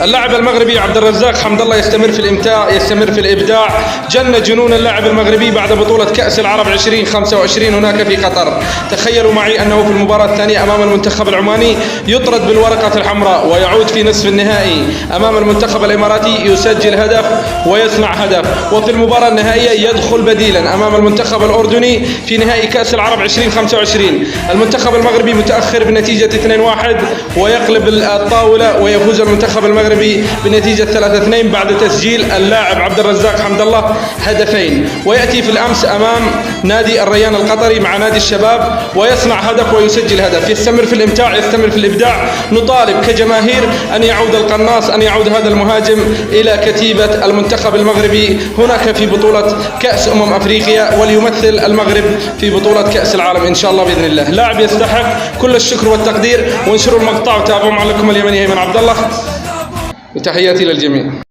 اللاعب المغربي عبد الرزاق حمد الله يستمر في الإبداع. جن جنون اللاعب المغربي بعد بطولة كأس العرب 2025 هناك في قطر. تخيلوا معي أنه في المباراة الثانية أمام المنتخب العماني يطرد بالورقة الحمراء ويعود في نصف النهائي أمام المنتخب الإماراتي يسجل هدف ويصنع هدف، وفي المباراة النهائية يدخل بديلا أمام المنتخب الأردني في نهائي كأس العرب 2025. المنتخب المغربي متأخر بنتيجة 2-1 ويقلب الطاولة ويفوز المنتخب المغربي بنتيجة 3-2 بعد تسجيل اللاعب عبد الرزاق حمد الله هدفين، ويأتي في الأمس أمام نادي الريان القطري مع نادي الشباب ويصنع هدف ويسجل هدف. يستمر في الإمتاع، يستمر في الإبداع. نطالب كجماهير أن يعود القناص، أن يعود هذا المهاجم إلى كتيبة المنتخب المغربي هناك في بطولة كأس أفريقيا، وليمثل المغرب في بطولة كأس العالم إن شاء الله بإذن الله. لاعب يستحق كل الشكر والتقدير. وانشروا المقطع وتابعوا معلقكم اليمني أيمن عبد الله، وتحياتي للجميع.